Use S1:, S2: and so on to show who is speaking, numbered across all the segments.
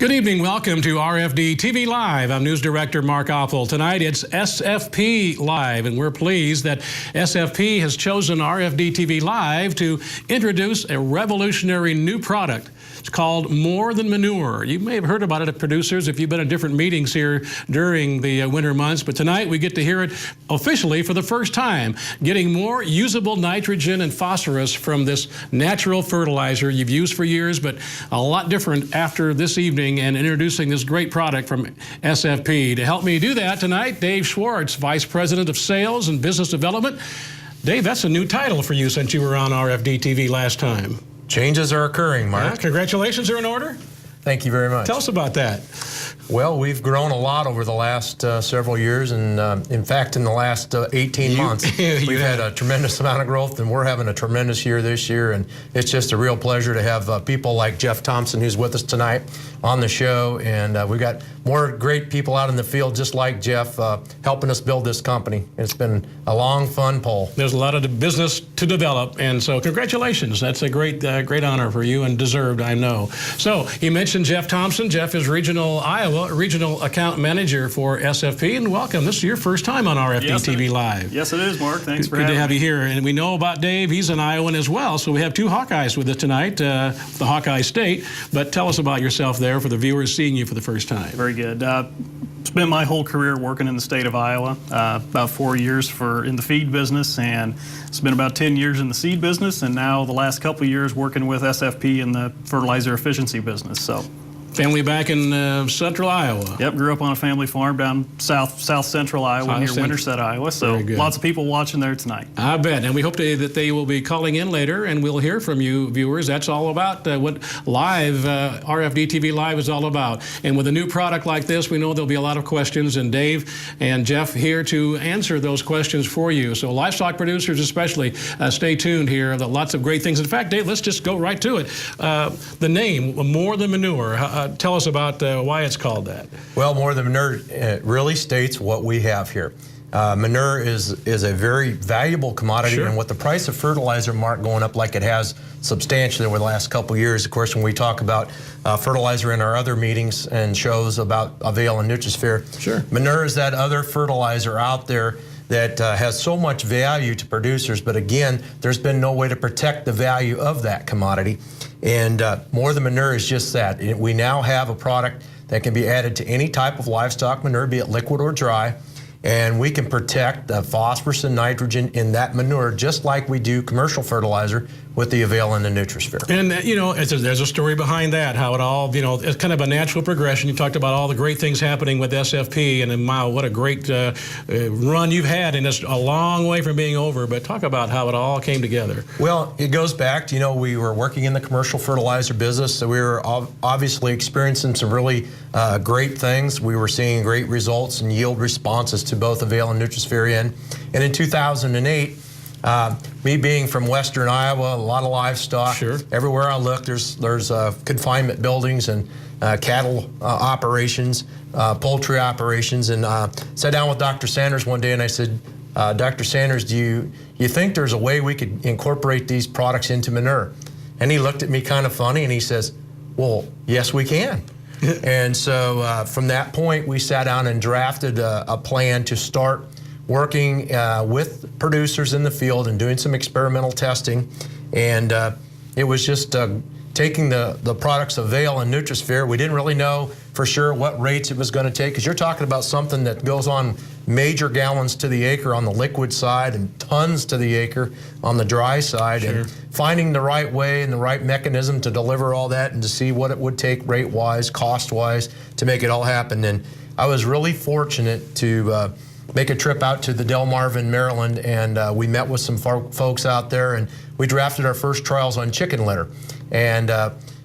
S1: Good evening. Welcome to RFD-TV Live. I'm News Director Mark Oppold. Tonight it's SFP Live, and we're pleased that SFP has chosen RFD-TV Live to introduce a revolutionary new product. It's called More Than Manure. You may have heard about it at producers if you've been at different meetings here during the winter months, but tonight we get to hear it officially for the first time, getting more usable nitrogen and phosphorus from this natural fertilizer you've used for years, but a lot different after this evening and introducing this great product from SFP. To help me do that tonight, Dave Schwartz, Vice President of Sales and Business Development. Dave, that's a new title for you since you were on RFD-TV last time.
S2: Changes are occurring, Mark.
S1: Yeah, congratulations are in order.
S2: Thank you very much.
S1: Tell us about that.
S2: Well, we've grown a lot over the last several years, and in fact, in the last 18 months, we've had a tremendous amount of growth, and we're having a tremendous year this year, and it's just a real pleasure to have people like Jeff Thompson, who's with us tonight on the show, and we've got more great people out in the field just like Jeff helping us build this company. It's been a long, fun pull.
S1: There's a lot of business to develop, and so congratulations. That's a great honor for you, and deserved, I know. So you mentioned Jeff Thompson. Jeff is Regional Account Manager for SFP, and welcome. This is your first time on RFD-TV Live.
S3: Yes, it is, Mark. Thanks for having me.
S1: Good to have you here. And we know about Dave. He's an Iowan as well, so we have two Hawkeyes with us tonight, the Hawkeye State. But tell us about yourself there for the viewers seeing you for the first time.
S3: Very good. Spent my whole career working in the state of Iowa, about 4 years in the feed business, and spent about 10 years in the seed business, and now the last couple of years working with SFP in the fertilizer efficiency business. So.
S1: Family back in central Iowa.
S3: Yep, grew up on a family farm down south central Iowa, near Winterset, Iowa. So lots of people watching there tonight.
S1: I bet, and we hope that they will be calling in later, and we'll hear from you viewers. That's all about what live RFD-TV Live is all about. And with a new product like this, we know there'll be a lot of questions, and Dave and Jeff here to answer those questions for you. So livestock producers especially, stay tuned here. Lots of great things. In fact, Dave, let's just go right to it. The name, More Than Manure. Tell us about why it's called that.
S2: Well, More Than Manure really states what we have here. Manure is a very valuable commodity, and with the price of fertilizer, Mark, going up like it has substantially over the last couple of years. Of course, when we talk about fertilizer in our other meetings and shows about Avail and Nutrisphere, manure is that other fertilizer out there that has so much value to producers, but again, there's been no way to protect the value of that commodity. And More Than Manure is just that. We now have a product that can be added to any type of livestock manure, be it liquid or dry, and we can protect the phosphorus and nitrogen in that manure just like we do commercial fertilizer with the Avail and the Nutrisphere. And
S1: you know, there's a story behind that, how it all, you know, it's kind of a natural progression. You talked about all the great things happening with SFP, and wow, what a great run you've had, and it's a long way from being over, but talk about how it all came together.
S2: Well, it goes back to, you know, we were working in the commercial fertilizer business, so we were obviously experiencing some really great things. We were seeing great results and yield responses to both Avail and Nutrisphere. And in 2008, me being from western Iowa, a lot of livestock. Everywhere I look, there's confinement buildings and cattle operations, poultry operations. And sat down with Dr. Sanders one day and I said, Dr. Sanders, do you think there's a way we could incorporate these products into manure? And he looked at me kind of funny and he says, well, yes, we can. And so from that point, we sat down and drafted a plan to start working with producers in the field and doing some experimental testing. And it was just taking the products of Avail and Nutrisphere. We didn't really know for sure what rates it was going to take, because you're talking about something that goes on major gallons to the acre on the liquid side and tons to the acre on the dry side. And finding the right way and the right mechanism to deliver all that and to see what it would take rate-wise, cost-wise to make it all happen. And I was really fortunate to make a trip out to the Delmarva, Maryland, and we met with some folks out there, and we drafted our first trials on chicken litter. And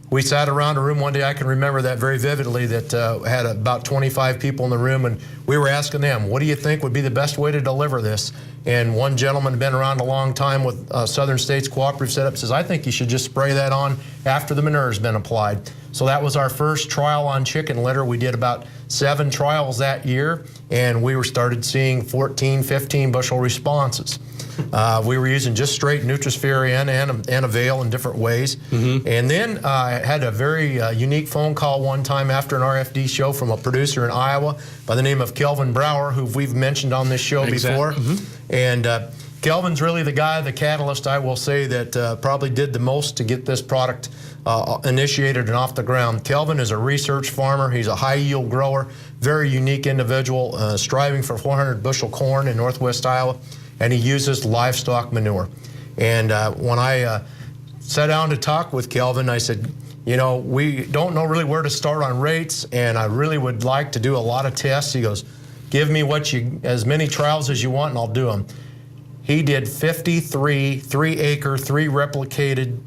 S2: we sat around a room one day, I can remember that very vividly, that had about 25 people in the room, and we were asking them, what do you think would be the best way to deliver this? And one gentleman had been around a long time with Southern States Cooperative Setup, says, I think you should just spray that on after the manure has been applied. So that was our first trial on chicken litter. We did about 7 trials that year, and we started seeing 14, 15 bushel responses. We were using just straight Nutrisphere and Avail in different ways. And then I had a very unique phone call one time after an RFD show from a producer in Iowa by the name of Kelvin Brower, who we've mentioned on this show before. And Kelvin's really the guy, the catalyst, I will say, that probably did the most to get this product initiated and off the ground. Kelvin is a research farmer. He's a high yield grower, very unique individual, striving for 400 bushel corn in northwest Iowa, and he uses livestock manure. And when I sat down to talk with Kelvin, I said, you know, we don't know really where to start on rates, and I really would like to do a lot of tests. He goes, give me as many trials as you want, and I'll do them. He did 53 3-acre, 3 replicated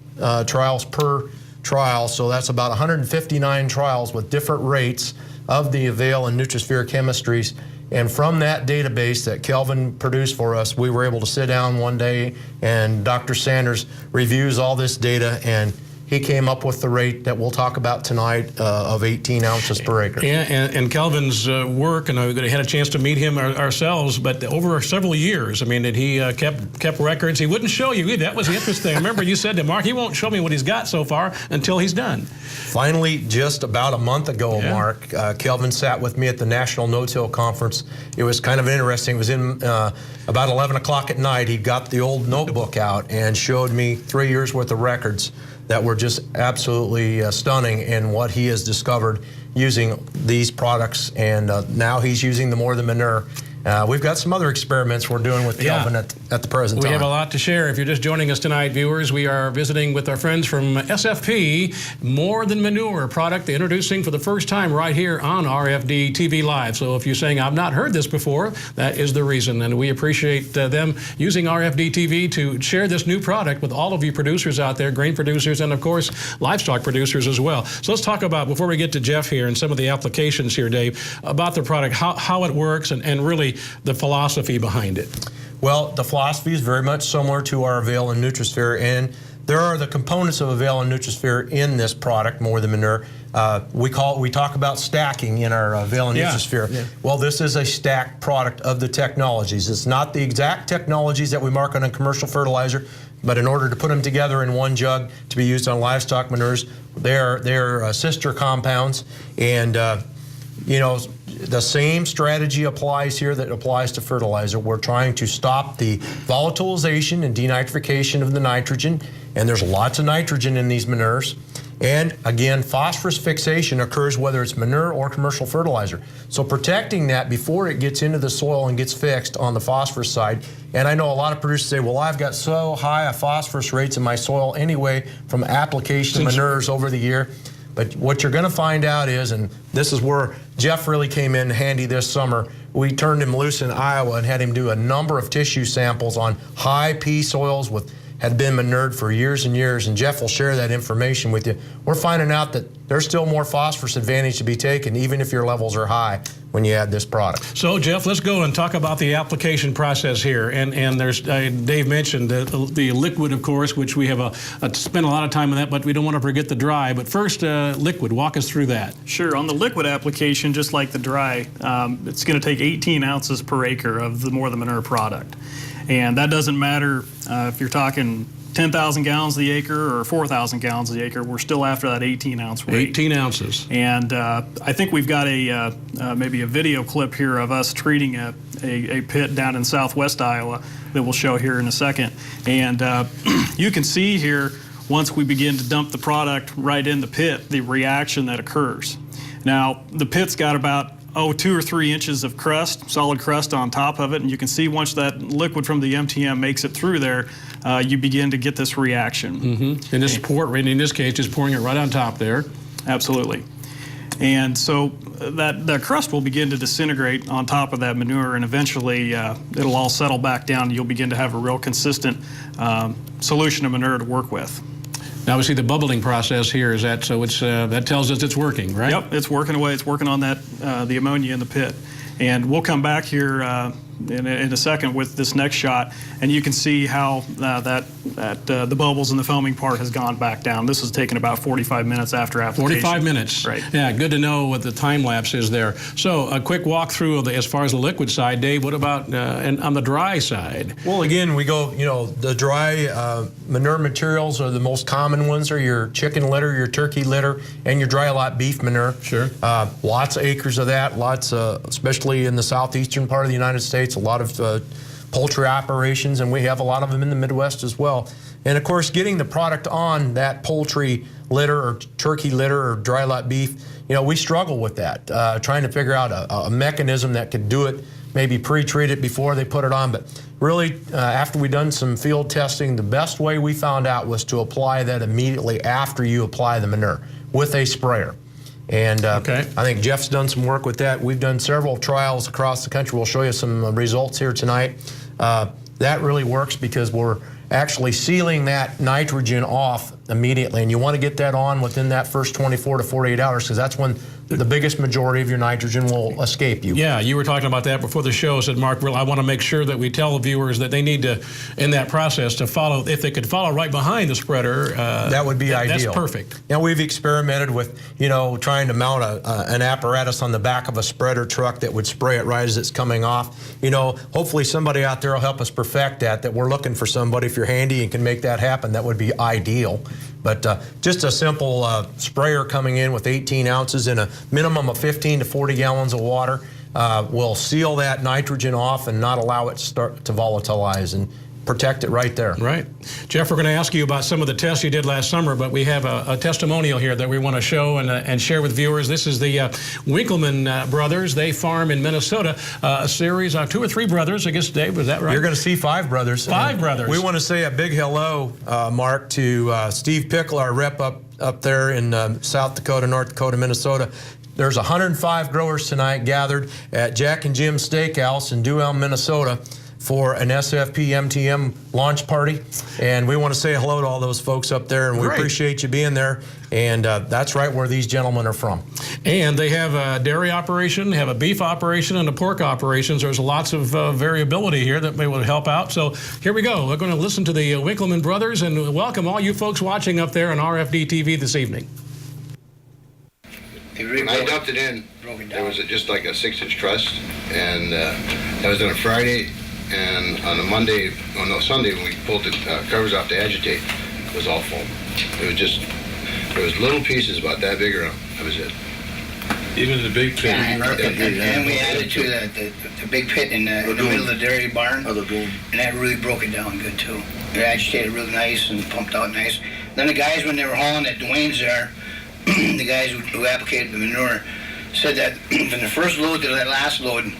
S2: trials per trial, so that's about 159 trials with different rates of the Avail and Nutrisphere chemistries. And from that database that Kelvin produced for us, we were able to sit down one day, and Dr. Sanders reviews all this data, and he came up with the rate that we'll talk about tonight of 18 ounces per acre.
S1: Yeah, and Kelvin's work, and we had a chance to meet him ourselves, but over several years, I mean, that he kept records. He wouldn't show you. That was the interesting thing. I remember you said to Mark, he won't show me what he's got so far until he's done.
S2: Finally, just about a month ago, Mark, Kelvin sat with me at the National No-Till Conference. It was kind of interesting. It was in about 11 o'clock at night. He got the old notebook out and showed me 3 years worth of records that were just absolutely stunning in what he has discovered using these products, and now he's using the More Than Manure. We've got some other experiments we're doing with Kelvin at the present time.
S1: We have a lot to share. If you're just joining us tonight, viewers, we are visiting with our friends from SFP, More Than Manure product, introducing for the first time right here on RFD-TV Live. So if you're saying, I've not heard this before, that is the reason. And we appreciate them using RFD-TV to share this new product with all of you producers out there, grain producers, and of course, livestock producers as well. So let's talk about, before we get to Jeff here and some of the applications here, Dave, about the product, how it works, and really the philosophy behind it.
S2: Well, the philosophy is very much similar to our Avail and Nutrisphere, and there are the components of Avail and Nutrisphere in this product, More Than Manure. We talk about stacking in our Avail and Nutrisphere. Well, this is a stacked product of the technologies. It's not the exact technologies that we mark on a commercial fertilizer, but in order to put them together in one jug to be used on livestock manures, they're sister compounds, and you know, the same strategy applies here that applies to fertilizer. We're trying to stop the volatilization and denitrification of the nitrogen, and there's lots of nitrogen in these manures. And again, phosphorus fixation occurs whether it's manure or commercial fertilizer. So protecting that before it gets into the soil and gets fixed on the phosphorus side. And I know a lot of producers say, well, I've got so high a phosphorus rates in my soil anyway from application of manures over the year. But what you're going to find out is, and this is where Jeff really came in handy this summer, we turned him loose in Iowa and had him do a number of tissue samples on high P soils had been manured for years and years, and Jeff will share that information with you. We're finding out that there's still more phosphorus advantage to be taken, even if your levels are high when you add this product.
S1: So, Jeff, let's go and talk about the application process here. And there's, Dave mentioned the liquid, of course, which we have spent a lot of time on that, but we don't want to forget the dry. But first, liquid, walk us through that.
S3: Sure. On the liquid application, just like the dry, it's going to take 18 ounces per acre of the More Than Manure product. And that doesn't matter if you're talking 10,000 gallons the acre or 4,000 gallons the acre. We're still after that 18-ounce rate.
S1: 18 ounces.
S3: And I think we've got maybe a video clip here of us treating a pit down in southwest Iowa that we'll show here in a second. And you can see here, once we begin to dump the product right in the pit, the reaction that occurs. Now, the pit's got about 2 or 3 inches of crust, solid crust on top of it, and you can see once that liquid from the MTM makes it through there, you begin to get this reaction.
S1: And this in this case, just pouring it right on top there.
S3: Absolutely. And so that crust will begin to disintegrate on top of that manure, and eventually it'll all settle back down, and you'll begin to have a real consistent solution of manure to work with.
S1: Now, obviously, the bubbling process here is that, so it's that tells us it's working, right?
S3: Yep, it's working away. It's working on that the ammonia in the pit. And we'll come back here in a second with this next shot, and you can see how the bubbles in the foaming part has gone back down. This has taken about 45 minutes after application.
S1: 45 minutes.
S3: Right.
S1: Yeah, good to know what the time lapse is there. So a quick walkthrough of as far as the liquid side. Dave, what about and on the dry side?
S2: Well, again, we go, the dry manure materials are the most common ones are your chicken litter, your turkey litter, and your dry lot beef manure.
S1: Sure.
S2: Lots of acres of that, especially in the southeastern part of the United States, a lot of poultry operations, and we have a lot of them in the Midwest as well. And of course, getting the product on that poultry litter or turkey litter or dry lot beef, we struggle with that, trying to figure out a mechanism that could do it, maybe pre-treat it before they put it on. But really, after we done some field testing, the best way we found out was to apply that immediately after you apply the manure with a sprayer. And I think Jeff's done some work with that. We've done several trials across the country. We'll show you some results here tonight. That really works because we're actually sealing that nitrogen off immediately, and you want to get that on within that first 24 to 48 hours because that's when the biggest majority of your nitrogen will escape you.
S1: Yeah, you were talking about that before the show. Said Mark, I want to make sure that we tell the viewers that they need to, in that process, to follow. If they could follow right behind the spreader,
S2: that would be ideal.
S1: That's perfect.
S2: We've experimented with, trying to mount an apparatus on the back of a spreader truck that would spray it right as it's coming off. Hopefully somebody out there will help us perfect that we're looking for somebody. If you're handy and can make that happen, that would be ideal. But just a simple sprayer coming in with 18 ounces in a minimum of 15 to 40 gallons of water will seal that nitrogen off and not allow it to start to volatilize and protect it right there.
S1: Right. Jeff, we're going to ask you about some of the tests you did last summer, but we have a testimonial here that we want to show and share with viewers. This is the Winkleman brothers. They farm in Minnesota. A series of 2 or 3 brothers, I guess, Dave, was that right?
S2: You're going to see 5 brothers.
S1: 5 brothers.
S2: We want to say a big hello, Mark, to Steve Pickle, our rep up there in South Dakota, North Dakota, Minnesota. There's 105 growers tonight gathered at Jack and Jim's Steakhouse in Duell, Minnesota, for an SFP MTM launch party, and we want to say hello to all those folks up there, and we appreciate you being there. And that's right where these gentlemen are from.
S1: And they have a dairy operation, have a beef operation, and a pork operation. So there's lots of variability here that may will help out. So here we go. We're going to listen to the Winkleman brothers and welcome all you folks watching up there on RFD-TV this evening.
S4: When I dumped it in, there was just like a 6-inch truss, and that was on a Friday. And on a Sunday, when we pulled the covers off to agitate, it was all foam. There was little pieces about that big around. That was it.
S5: Even the big pit.
S6: And we added to the big pit in the middle of the dairy barn. And that really broke it down good too. It agitated really nice and pumped out nice. Then the guys, when they were hauling at Dwayne's there, the guys who applicated the manure said that from the first load to that last load,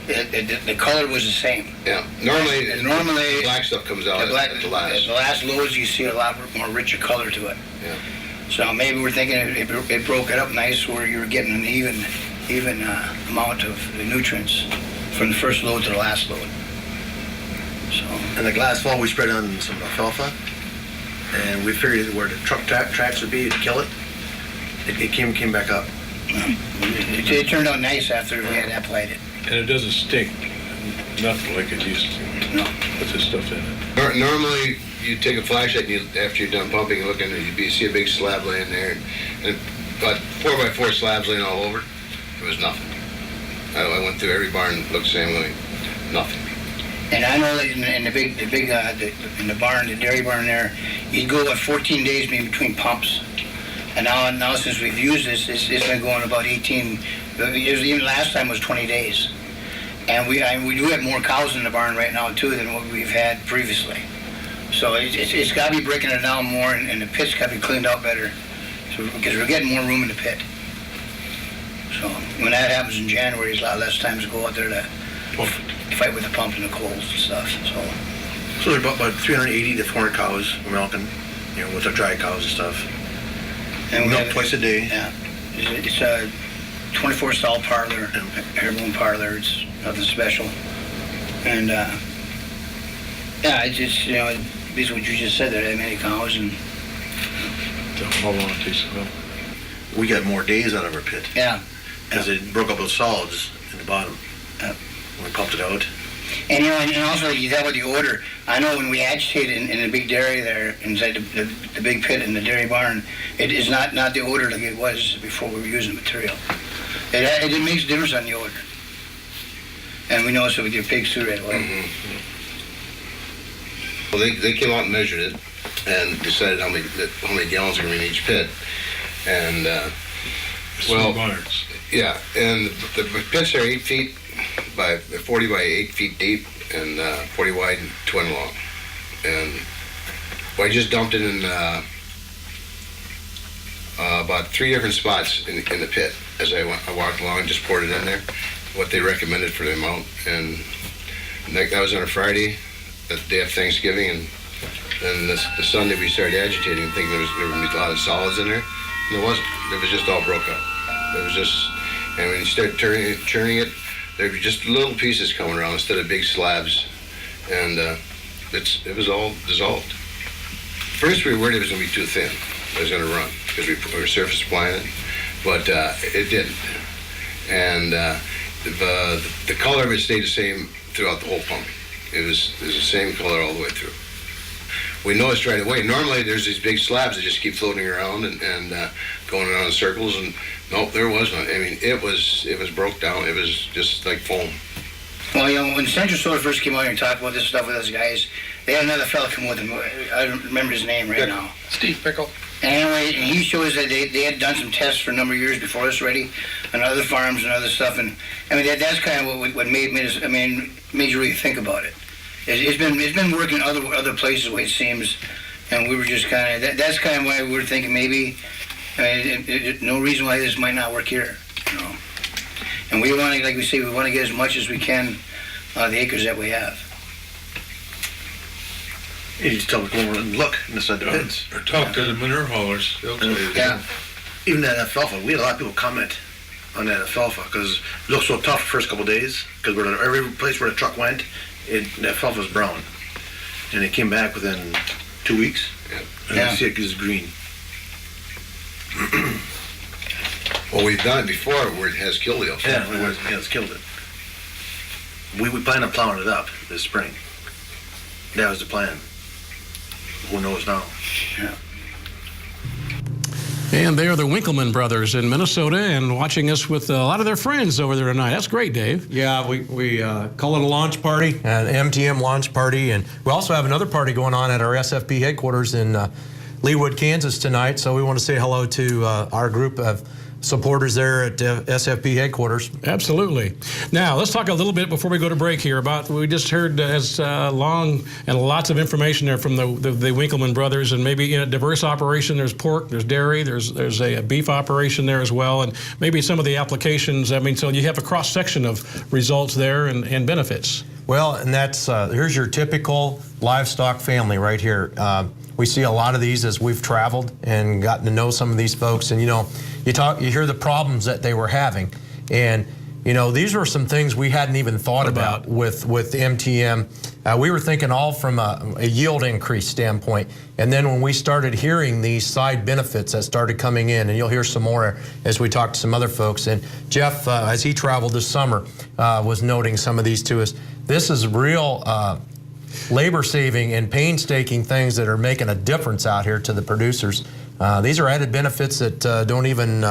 S6: the color was the same.
S4: Yeah. Normally black stuff comes out at the last.
S6: At the last loads, you see a lot more richer color to it.
S4: Yeah.
S6: So maybe we're thinking it broke it up nice where you were getting an even amount of the nutrients from the first load to the last load. So.
S7: And like last fall, we spread on some alfalfa, and we figured where the truck tracks would be to kill it. It came back up.
S6: It turned out nice after we had applied it.
S5: And it doesn't stink, nothing like it used to.
S6: No.
S5: With this stuff in it.
S4: Normally, you take a flashlight and after you're done pumping and looking, you see a big slab laying there, and about 4x4 slabs laying all over. There was nothing. I went through every barn, looked the same way, nothing.
S6: And I know that in the barn, the dairy barn there, you'd go 14 days between pumps. And now since we've used this, it's been going about 18. Even last time was 20 days. And we do have more cows in the barn right now too than what we've had previously. So it's got to be breaking it down more, and the pit's got to be cleaned out better, because we're getting more room in the pit. So when that happens in January, there's a lot less time to go out there to fight with the pump and the coals and stuff.
S7: So there's about 380 to 400 cows we're milking, with our dry cows and stuff.
S6: And we
S7: milk twice a day.
S6: Yeah, it's a 24 stall parlor, airborne parlor. It's nothing special. And yeah, it's just basically what you just said. There are that many cows, and
S5: How long it takes to go?
S7: We got more days out of our pit.
S6: yeah,
S7: Because it broke up those solids in the bottom. We pumped it out.
S6: And you know, and also you talk about the odor. I know when we agitate in the big dairy there inside the big pit in the dairy barn, it is not the odor like it was before we were using the material. It makes a difference on the odor. And we noticed it with your pigs too right away.
S4: Well, they came out and measured it and decided how many gallons are going to be in each pit. And well,
S5: barns.
S4: yeah, and the pits are 8 feet by 40 by 8 feet deep and 40 wide and twin long. And well, I just dumped it in about 3 different spots in the pit as I walked along and just poured it in there, what they recommended for the amount. And that was on a Friday, the day of Thanksgiving, and then the Sunday we started agitating, thinking there would be a lot of solids in there. And there wasn't. It was just all broke up. It was just, and when you start churning it, there were just little pieces coming around instead of big slabs, and it was all dissolved. First we were worried it was going to be too thin. It was going to run because we were surface applying it, but it didn't. And the color of it stayed the same throughout the whole pumping. It was the same color all the way through. We noticed right away. Normally there's these big slabs that just keep floating around and going around in circles, and nope, there was none. I mean, it was broke down. It was just like foam.
S6: Well, you know, when Central Soda first came out here and talked about this stuff with us guys, they had another fella come with them. I don't remember his name right now.
S2: Steve Pickle.
S6: And anyway, and he showed us that they had done some tests for a number of years before us already on other farms and other stuff. And I mean, that's kind of what made us. I mean, made you really think about it. It's been working other places the way it seems, and we were just kind of that's kind of why we were thinking maybe. I mean, no reason why this might not work here, you know. And we want to, like we say, we want to get as much as we can out of the acres that we have.
S7: You just tell them to go over and look inside the pits.
S5: Or talk to the manure haulers. They'll tell you.
S6: Yeah.
S7: Even that alfalfa, we had a lot of people comment on that alfalfa because it looked so tough the first couple of days because every place where the truck went, the alfalfa was brown. And it came back within 2 weeks, and you see it is green.
S4: Well, we've done it before where it has killed the alfalfa.
S7: Yeah, it's killed it. We plan on plowing it up this spring. That was the plan. Who knows now?
S6: Yeah.
S1: And they are the Winkleman brothers in Minnesota and watching us with a lot of their friends over there tonight. That's great, Dave.
S2: Yeah, we call it a launch party, an MTM launch party, and we also have another party going on at our SFP headquarters in Leawood, Kansas tonight. So we want to say hello to our group of supporters there at SFP headquarters.
S1: Absolutely. Now, let's talk a little bit before we go to break here about, we just heard as long and lots of information there from the Winkleman brothers, and maybe in a diverse operation, there's pork, there's dairy, there's a beef operation there as well, and maybe some of the applications. I mean, so you have a cross-section of results there and benefits.
S2: Well, and that's, here's your typical livestock family right here. We see a lot of these as we've traveled and gotten to know some of these folks, and you know, you hear the problems that they were having, and you know, these were some things we hadn't even thought about with MTM. We were thinking all from a yield increase standpoint, and then when we started hearing these side benefits that started coming in, and you'll hear some more as we talk to some other folks, and Jeff, as he traveled this summer, was noting some of these to us. This is real labor-saving and painstaking things that are making a difference out here to the producers. These are added benefits that don't even,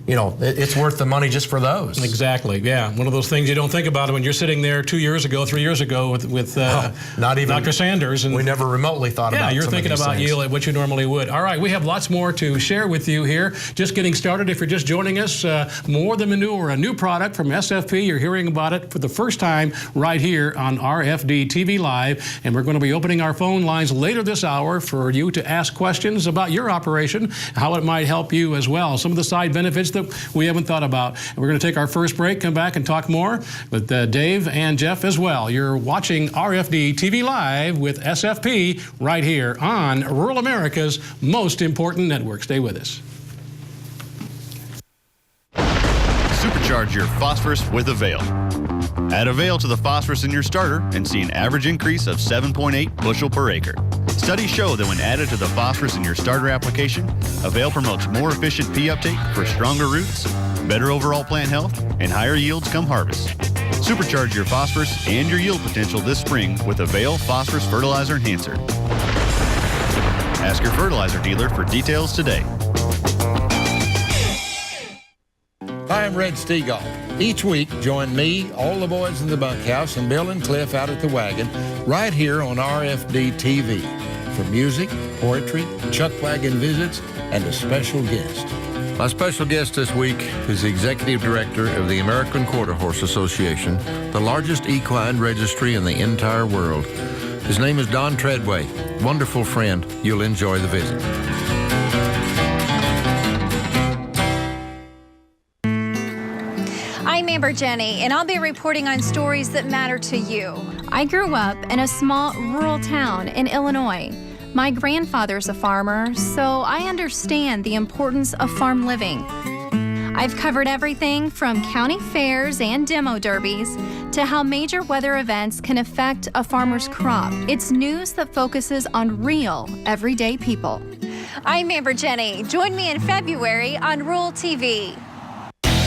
S2: you know, it's worth the money just for those.
S1: Exactly, yeah. One of those things you don't think about when you're sitting there 2 years ago, 3 years ago with
S2: not even
S1: Dr. Sanders. And
S2: we never remotely thought about.
S1: Yeah, you're thinking about yield, what you normally would. All right, we have lots more to share with you here. Just getting started. If you're just joining us, More Than Manure, a new product from SFP. You're hearing about it for the first time right here on RFD-TV Live, and we're going to be opening our phone lines later this hour for you to ask questions about your operation, how it might help you as well. Some of the side benefits that we haven't thought about. And we're going to take our first break, come back and talk more with Dave and Jeff as well. You're watching RFD-TV Live with SFP right here on Rural America's most important network. Stay with us.
S8: Supercharge your phosphorus with Avail. Add Avail to the phosphorus in your starter and see an average increase of 7.8 bushel per acre. Studies show that when added to the phosphorus in your starter application, Avail promotes more efficient pea uptake for stronger roots, better overall plant health, and higher yields come harvest. Supercharge your phosphorus and your yield potential this spring with Avail Phosphorus Fertilizer Enhancer. Ask your fertilizer dealer for details today.
S9: Hi, I'm Red Steagall. Each week, join me, all the boys in the bunkhouse, and Bill and Cliff out at the wagon, right here on RFD-TV. For music, poetry, chuck wagon visits, and a special guest. My special guest this week is the Executive Director of the American Quarter Horse Association, the largest equine registry in the entire world. His name is Don Treadway. Wonderful friend. You'll enjoy the visit.
S10: I'm Amber Jenny, and I'll be reporting on stories that matter to you. I grew up in a small rural town in Illinois. My grandfather's a farmer, so I understand the importance of farm living. I've covered everything from county fairs and demo derbies to how major weather events can affect a farmer's crop. It's news that focuses on real, everyday people. I'm Amber Jenny. Join me in February on Rural TV.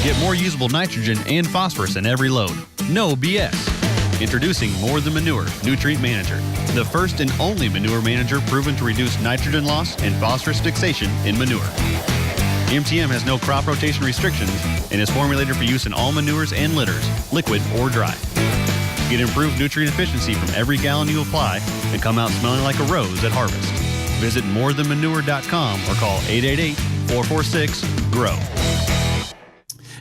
S8: Get more usable nitrogen and phosphorus in every load. No BS. Introducing More Than Manure Nutrient Manager, the first and only manure manager proven to reduce nitrogen loss and phosphorus fixation in manure. MTM has no crop rotation restrictions and is formulated for use in all manures and litters, liquid or dry. Get improved nutrient efficiency from every gallon you apply and come out smelling like a rose at harvest. Visit morethanmanure.com or call 888-446-GROW.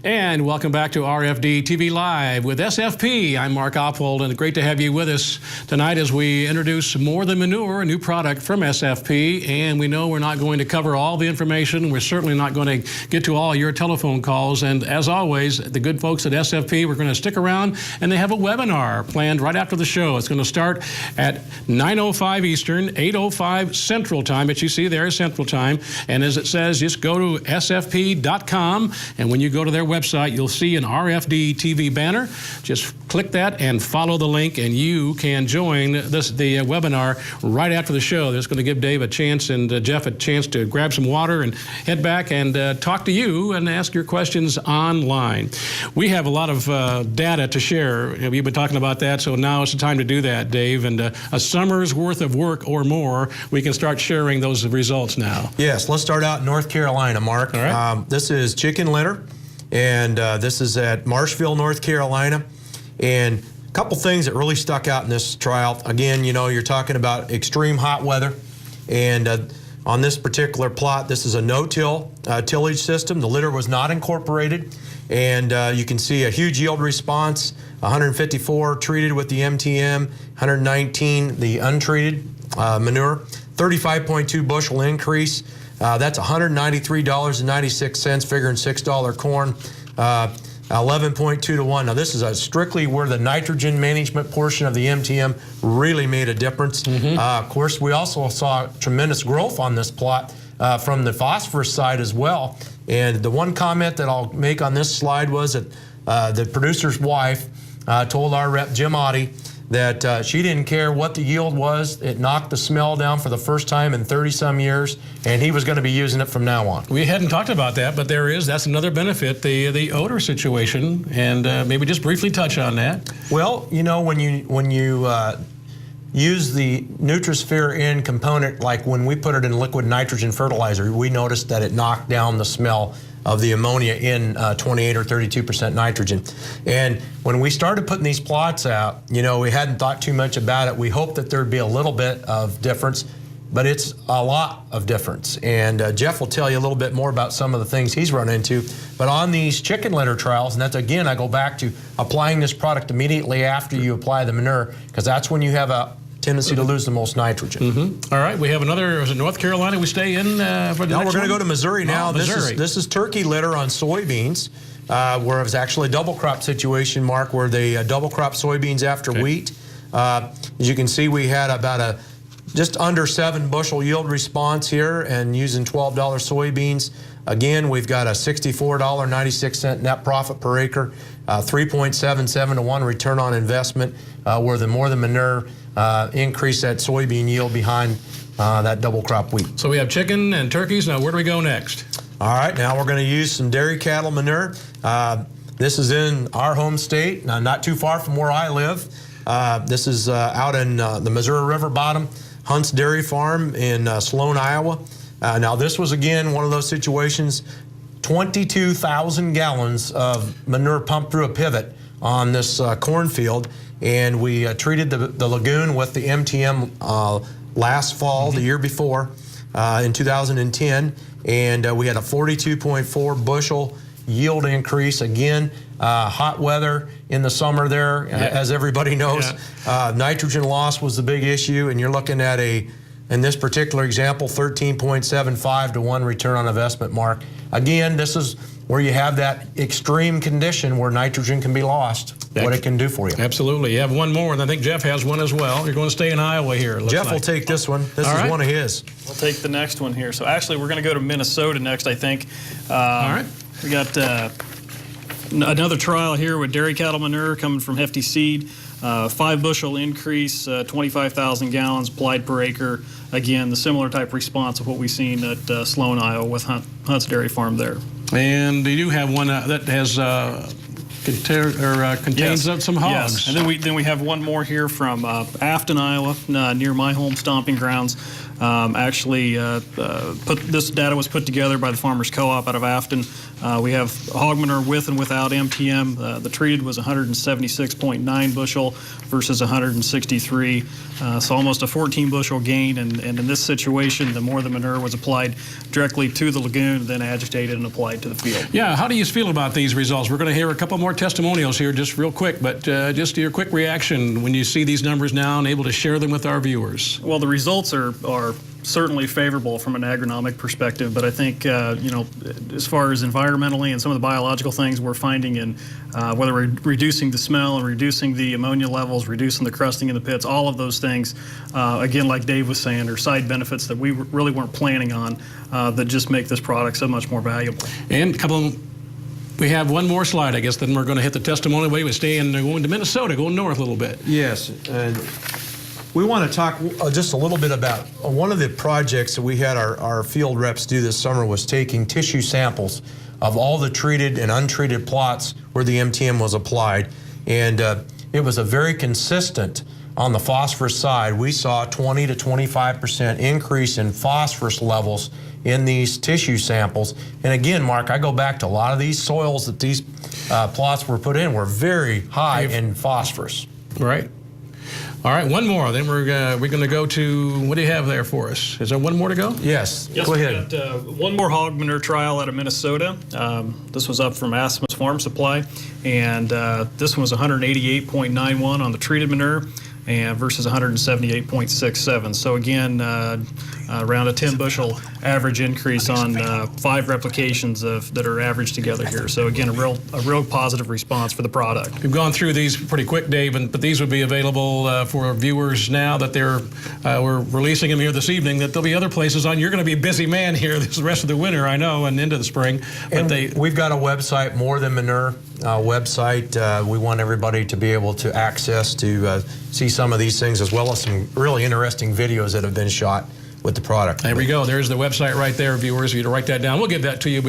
S1: And welcome back to RFD TV Live with SFP. I'm Mark Oppold, and great to have you with us tonight as we introduce More Than Manure, a new product from SFP. And we know we're not going to cover all the information. We're certainly not going to get to all your telephone calls. And as always, the good folks at SFP, we're going to stick around, and they have a webinar planned right after the show. It's going to start at 9:05 Eastern, 8:05 Central Time, but you see there Central Time. And as it says, just go to sfp.com, and when you go to their website, you'll see an RFD TV banner. Just click that and follow the link, and you can join the webinar right after the show. That's going to give Dave a chance and Jeff a chance to grab some water and head back and talk to you and ask your questions online. We have a lot of data to share. We've been talking about that, so now it's the time to do that, Dave. And a summer's worth of work or more, we can start sharing those results now.
S2: Yes, let's start out in North Carolina, Mark.
S1: All right.
S2: This is chicken litter. And this is at Marshville, North Carolina. And a couple things that really stuck out in this trial. Again, you know, you're talking about extreme hot weather. And on this particular plot, this is a no-till tillage system. The litter was not incorporated. And you can see a huge yield response, 154 treated with the MTM, 119 the untreated manure, 35.2 bushel increase. That's $193.96, figuring $6 corn, 11.2 to 1. Now this is strictly where the nitrogen management portion of the MTM really made a difference. Of course, we also saw tremendous growth on this plot from the phosphorus side as well. And the one comment that I'll make on this slide was that the producer's wife told our rep, Jim Oddie, that she didn't care what the yield was. It knocked the smell down for the first time in 30-some years, and he was going to be using it from now on.
S1: We hadn't talked about that, but that's another benefit, the odor situation, and maybe just briefly touch on that.
S2: Well, you know, when you use the Nutrisphere N component, like when we put it in liquid nitrogen fertilizer, we noticed that it knocked down the smell of the ammonia in 28 or 32% nitrogen. And when we started putting these plots out, you know, we hadn't thought too much about it. We hoped that there'd be a little bit of difference, but it's a lot of difference. And Jeff will tell you a little bit more about some of the things he's run into. But on these chicken litter trials, and that's, again, I go back to applying this product immediately after you apply the manure, because that's when you have a tendency to lose the most nitrogen.
S1: All right, we have another, is it North Carolina we stay in for the
S2: No,
S1: next
S2: we're going to
S1: one?
S2: go to Missouri now.
S1: Oh, Missouri.
S2: This is turkey litter on soybeans, where it was actually a double crop situation, Mark, where they double crop soybeans after wheat. As you can see, we had about just under 7 bushel yield response here, and using $12 soybeans. Again, we've got a $64.96 net profit per acre, 3.77 to 1 return on investment, where the More Than Manure increase that soybean yield behind that double crop wheat.
S1: So we have chicken and turkeys. Now, where do we go next?
S2: All right, now we're going to use some dairy cattle manure. This is in our home state, not too far from where I live. This is out in the Missouri River bottom, Hunt's Dairy Farm in Sloan, Iowa. Now this was again one of those situations, 22,000 gallons of manure pumped through a pivot on this cornfield, and we treated the lagoon with the MTM last fall, the year before, in 2010, and we had a 42.4 bushel yield increase. Again, hot weather in the summer there, as everybody knows. Nitrogen loss was the big issue, and you're looking at in this particular example, 13.75 to 1 return on investment, Mark. Again, this is where you have that extreme condition where nitrogen can be lost, what it can do for you.
S1: Absolutely. You have one more, and I think Jeff has one as well. You're going to stay in Iowa here.
S2: Jeff will take this one. This is one of his.
S3: We'll take the next one here. So actually, we're going to go to Minnesota next, I think.
S1: All right.
S3: We got another trial here with dairy cattle manure coming from Hefty Seed. 5 bushel increase, 25,000 gallons applied per acre. Again, the similar type response of what we've seen at Sloan, Iowa with Hunt's Dairy Farm there.
S1: And you do have one that has contains some hogs.
S3: Yes, and then we have one more here from Afton, Iowa, near my home stomping grounds. This data was put together by the Farmers Co-op out of Afton. We have hog manure with and without MTM. The treated was 176.9 bushel versus 163, so almost a 14 bushel gain. And in this situation, the more the manure was applied directly to the lagoon, then agitated and applied to the field.
S1: Yeah, how do you feel about these results? We're going to hear a couple more testimonials here just real quick, but just your quick reaction when you see these numbers now and able to share them with our viewers.
S3: Well, the results are certainly favorable from an agronomic perspective, but I think, as far as environmentally and some of the biological things we're finding in whether we're reducing the smell and reducing the ammonia levels, reducing the crusting in the pits, all of those things, again, like Dave was saying, are side benefits that we really weren't planning on that just make this product so much more valuable.
S1: And we have one more slide, I guess, then we're going to hit the testimonial. We would stay in going to Minnesota, going north a little bit.
S2: Yes. We want to talk just a little bit about one of the projects that we had our field reps do this summer was taking tissue samples of all the treated and untreated plots where the MTM was applied. And it was a very consistent on the phosphorus side. We saw 20 to 25% increase in phosphorus levels in these tissue samples. And again, Mark, I go back to a lot of these soils that these plots were put in were very high in phosphorus.
S1: Right. All right, one more. Then we're going to go to, what do you have there for us? Is there one more to go?
S2: Yes,
S3: go ahead. We've got one more hog manure trial out of Minnesota. This was up from Asmus Farm Supply, and this one was 188.91 on the treated manure and versus 178.67. So again, around a 10 bushel average increase on 5 replications that are averaged together here. So again, a real positive response for the product.
S1: We've gone through these pretty quick, Dave, but these would be available for viewers now that we're releasing them here this evening. That there'll be other places on. You're going to be a busy man here this rest of the winter, I know, and into the spring. But
S2: we've got a website, More Than Manure website. We want everybody to be able to access to see some of these things, as well as some really interesting videos that have been shot with the product.
S1: There we go. There's the website right there, viewers. If you to write that down, we'll give that to you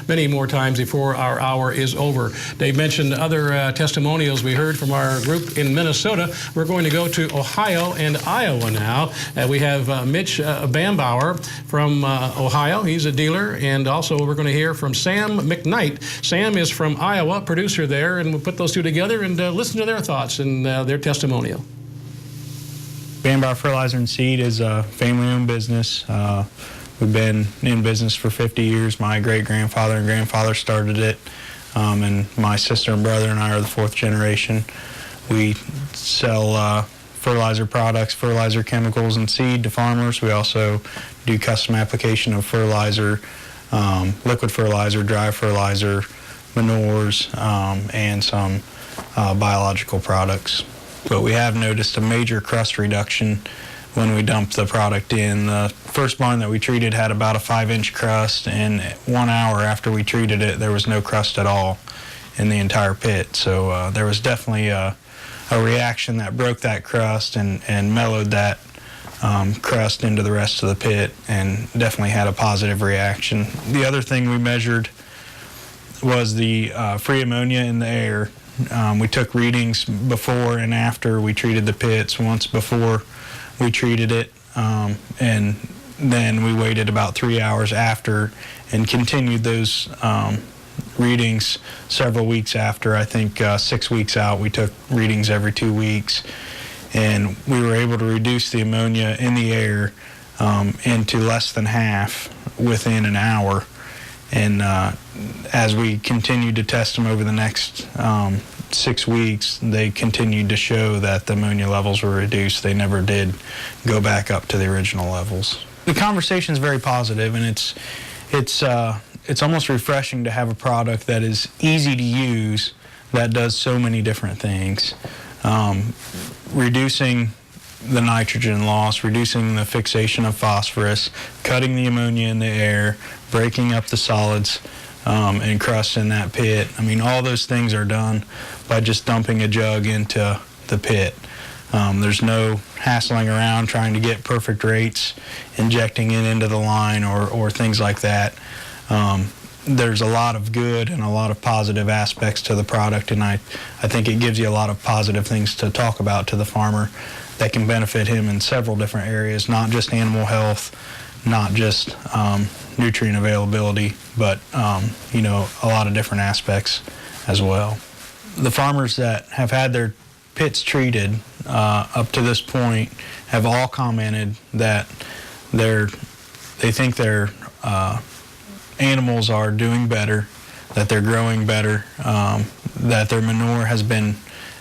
S1: many more times before our hour is over. Dave mentioned other testimonials we heard from our group in Minnesota. We're going to go to Ohio and Iowa now. We have Mitch Bambauer from Ohio. He's a dealer. And also we're going to hear from Sam McKnight. Sam is from Iowa, producer there, and we'll put those two together and listen to their thoughts and their testimonial.
S11: Bambauer Fertilizer and Seed is a family-owned business. We've been in business for 50 years. My great-grandfather and grandfather started it, and my sister and brother and I are the 4th generation. We sell fertilizer products, fertilizer chemicals, and seed to farmers. We also do custom application of fertilizer, liquid fertilizer, dry fertilizer, manures, and some biological products. But we have noticed a major crust reduction when we dumped the product in. The first barn that we treated had about a 5-inch crust, and 1 hour after we treated it, there was no crust at all in the entire pit. So there was definitely a reaction that broke that crust and mellowed that crust into the rest of the pit, and definitely had a positive reaction. The other thing we measured was the free ammonia in the air. We took readings before and after we treated the pits, once before we treated it, and then we waited about 3 hours after and continued those readings several weeks after. I think 6 weeks out, we took readings every 2 weeks, and we were able to reduce the ammonia in the air into less than half within an hour. And as we continued to test them over the next 6 weeks, they continued to show that the ammonia levels were reduced. They never did go back up to the original levels. The conversation is very positive, and it's almost refreshing to have a product that is easy to use that does so many different things. Reducing the nitrogen loss, reducing the fixation of phosphorus, cutting the ammonia in the air, breaking up the solids and crust in that pit. I mean, all those things are done by just dumping a jug into the pit. There's no hassling around trying to get perfect rates, injecting it into the line or things like that. There's a lot of good and a lot of positive aspects to the product, and I think it gives you a lot of positive things to talk about to the farmer that can benefit him in several different areas, not just animal health, not just nutrient availability, but you know, a lot of different aspects as well. The farmers that have had their pits treated up to this point have all commented that they think their animals are doing better, that they're growing better, that their manure has been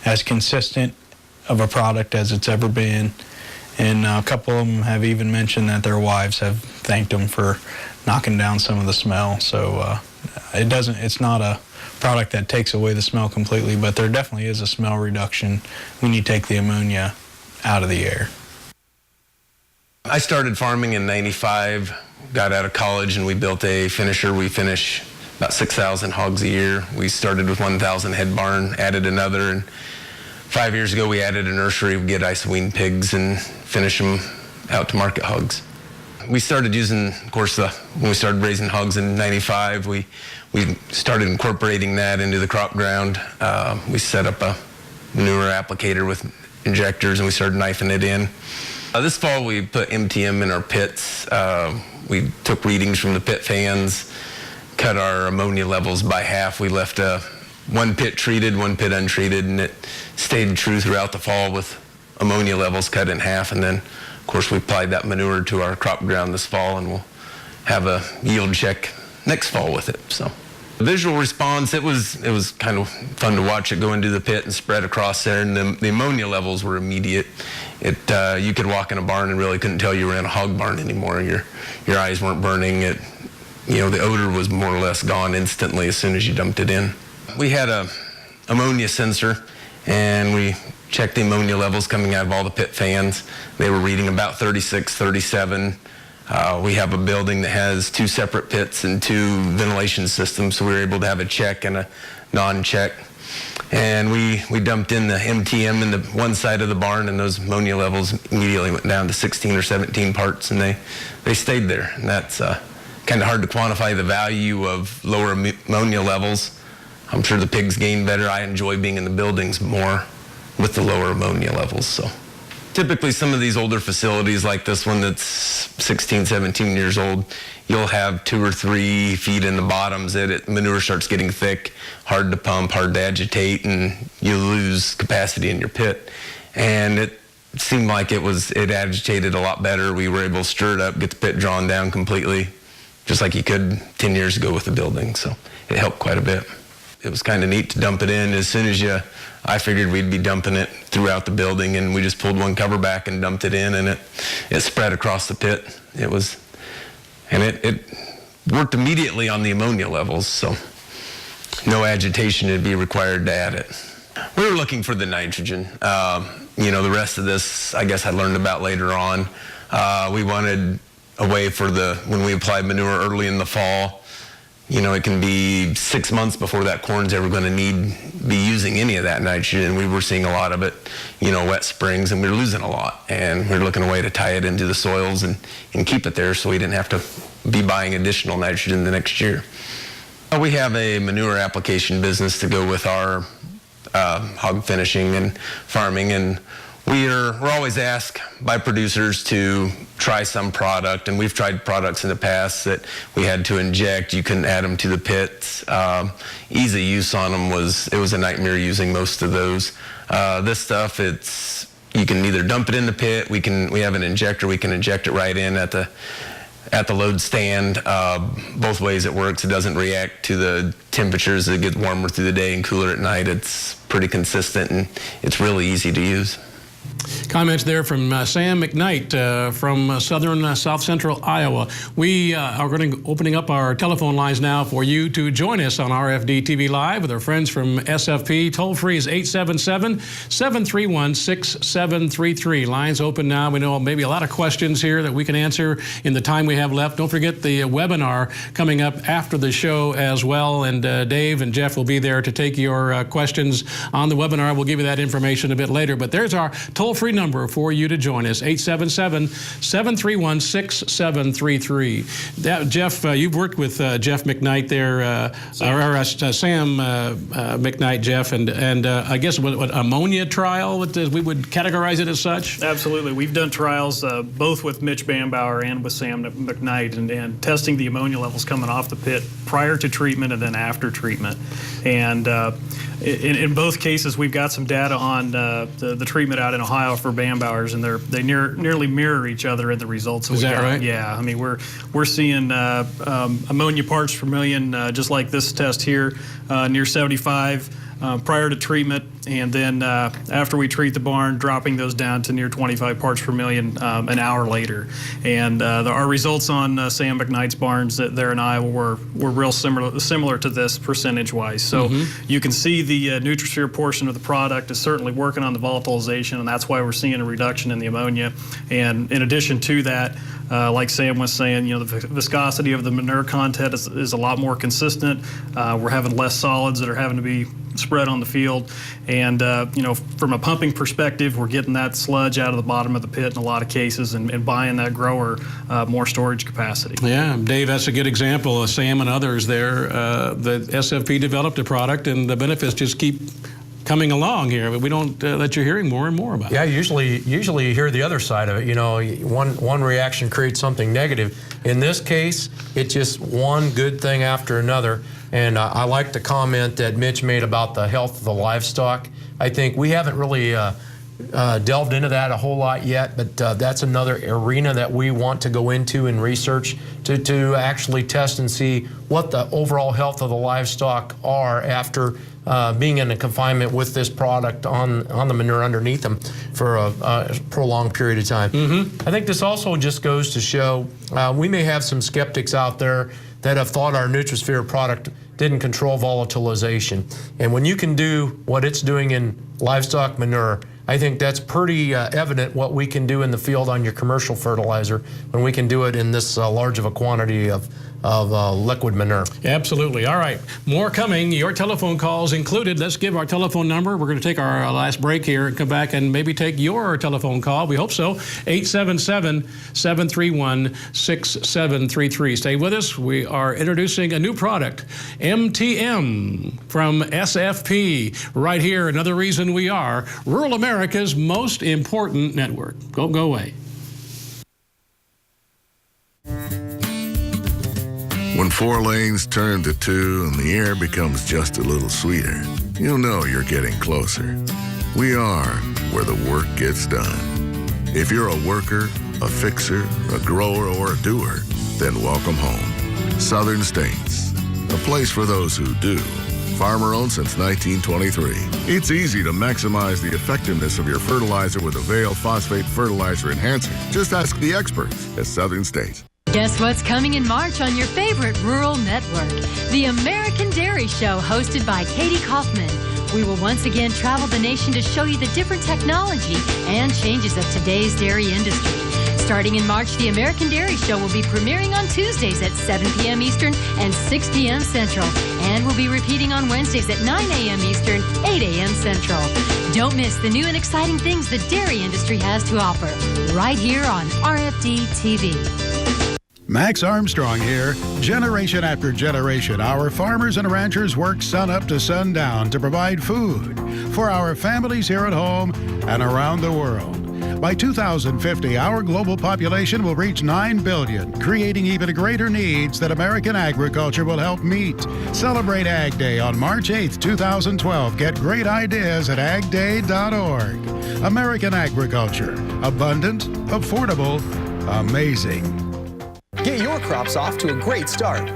S11: as consistent of a product as it's ever been. And a couple of them have even mentioned that their wives have thanked them for knocking down some of the smell. So it's not a product that takes away the smell completely, but there definitely is a smell reduction when you take the ammonia out of the air.
S12: I started farming in '95, got out of college, and we built a finisher. We finish about 6,000 hogs a year. We started with 1,000 head barn, added another, and 5 years ago we added a nursery. We get ice-weaned pigs and finish them out to market hogs. We started using, of course, when we started raising hogs in '95, we started incorporating that into the crop ground. We set up a manure applicator with injectors, and we started knifing it in. This fall we put MTM in our pits. We took readings from the pit fans, cut our ammonia levels by half. We left one pit treated, one pit untreated, and it stayed true throughout the fall with ammonia levels cut in half. And then, of course, we applied that manure to our crop ground this fall, and we'll have a yield check next fall with it. So the visual response, it was kind of fun to watch it go into the pit and spread across there, and the ammonia levels were immediate. You could walk in a barn and really couldn't tell you were in a hog barn anymore. Your eyes weren't burning. The odor was more or less gone instantly as soon as you dumped it in. We had a ammonia sensor, and we checked the ammonia levels coming out of all the pit fans. They were reading about 36, 37. We have a building that has 2 separate pits and 2 ventilation systems, so we were able to have a check and a non-check. And we dumped in the MTM in the one side of the barn, and those ammonia levels immediately went down to 16 or 17 parts, and they stayed there. And that's kind of hard to quantify the value of lower ammonia levels. I'm sure the pigs gain better. I enjoy being in the buildings more with the lower ammonia levels. So typically some of these older facilities like this one that's 16, 17 years old, you'll have 2 or 3 feet in the bottoms. Manure starts getting thick, hard to pump, hard to agitate, and you lose capacity in your pit. And it seemed like it agitated a lot better. We were able to stir it up, get the pit drawn down completely, just like you could 10 years ago with the building. So it helped quite a bit. It was kind of neat to dump it in. As soon as I figured we'd be dumping it throughout the building, and we just pulled one cover back and dumped it in, and it spread across the pit. It worked immediately on the ammonia levels, so no agitation would be required to add it. We were looking for the nitrogen. The rest of this, I guess I learned about later on. We wanted a way when we apply manure early in the fall, it can be 6 months before that corn's ever going to be using any of that nitrogen. We were seeing a lot of it, wet springs, and we were losing a lot. And we were looking a way to tie it into the soils and keep it there so we didn't have to be buying additional nitrogen the next year. We have a manure application business to go with our hog finishing and farming, and we're always asked by producers to try some product, and we've tried products in the past that we had to inject. You couldn't add them to the pits. Ease of use on them was a nightmare using most of those. This stuff, you can either dump it in the pit. We have an injector. We can inject it right in at the load stand. Both ways it works. It doesn't react to the temperatures. It gets warmer through the day and cooler at night. It's pretty consistent, and it's really easy to use.
S1: Comments there from Sam McKnight from South Central Iowa. We are going to opening up our telephone lines now for you to join us on RFD-TV Live with our friends from SFP. Toll free is 877-731-6733. Lines open now. We know maybe a lot of questions here that we can answer in the time we have left. Don't forget the webinar coming up after the show as well, and Dave and Jeff will be there to take your questions on the webinar. We'll give you that information a bit later, but there's our toll-free number for you to join us, 877-731-6733. Jeff, you've worked with Jeff McKnight there, Sam McKnight, Jeff, and I guess what ammonia trial, we would categorize it as such?
S3: Absolutely. We've done trials both with Mitch Bambauer and with Sam McKnight, and testing the ammonia levels coming off the pit prior to treatment and then after treatment. And in both cases, we've got some data on the treatment out in Ohio for Bambauers, and they nearly mirror each other in the results.
S1: Is that right?
S3: Yeah. I mean, we're seeing ammonia parts per million, just like this test here, near 75 prior to treatment, and then after we treat the barn, dropping those down to near 25 parts per million an hour later. And our results on Sam McKnight's barns there in Iowa were real similar to this percentage-wise. So you can see the Nutrisphere portion of the product is certainly working on the volatilization, and that's why we're seeing a reduction in the ammonia. And in addition to that, like Sam was saying, the viscosity of the manure content is a lot more consistent. We're having less solids that are having to be spread on the field, and from a pumping perspective, we're getting that sludge out of the bottom of the pit in a lot of cases, and buying that grower more storage capacity.
S1: Yeah, Dave, that's a good example. Sam and others there, the SFP developed a product, and the benefits just keep coming along here, but we don't that you're hearing more and more about.
S2: Yeah, usually you hear the other side of it. One reaction creates something negative. In this case, it's just one good thing after another. And I like the comment that Mitch made about the health of the livestock. I think we haven't really delved into that a whole lot yet, but that's another arena that we want to go into in research to actually test and see what the overall health of the livestock are after being in a confinement with this product on the manure underneath them for a prolonged period of time. I think this also just goes to show we may have some skeptics out there that have thought our Nutrisphere product didn't control volatilization. And when you can do what it's doing in livestock manure, I think that's pretty evident what we can do in the field on your commercial fertilizer when we can do it in this large of a quantity of liquid manure.
S1: Absolutely. All right, more coming. Your telephone calls included. Let's give our telephone number. We're going to take our last break here and come back and maybe take your telephone call. We hope so. 877-731-6733. Stay with us. We are introducing a new product, MTM from SFP, right here. Another reason we are rural America's most important network. Go away.
S13: When 4 lanes turn to 2 and the air becomes just a little sweeter, you'll know you're getting closer. We are where the work gets done. If you're a worker, a fixer, a grower, or a doer, then welcome home. Southern States, a place for those who do. Farmer-owned since 1923. It's easy to maximize the effectiveness of your fertilizer with a Vail Phosphate Fertilizer Enhancer. Just ask the experts at Southern States.
S14: Guess what's coming in March on your favorite rural network? The American Dairy Show, hosted by Katie Kaufman. We will once again travel the nation to show you the different technology and changes of today's dairy industry. Starting in March, the American Dairy Show will be premiering on Tuesdays at 7 p.m. Eastern and 6 p.m. Central, and will be repeating on Wednesdays at 9 a.m. Eastern, 8 a.m. Central. Don't miss the new and exciting things the dairy industry has to offer right here on RFD-TV.
S15: Max Armstrong here. Generation after generation, our farmers and ranchers work sun up to sundown to provide food for our families here at home and around the world. By 2050, our global population will reach 9 billion, creating even greater needs that American agriculture will help meet. Celebrate Ag Day on March 8th, 2012. Get great ideas at agday.org. American agriculture. Abundant, affordable, amazing.
S16: Get your crops off to a great start.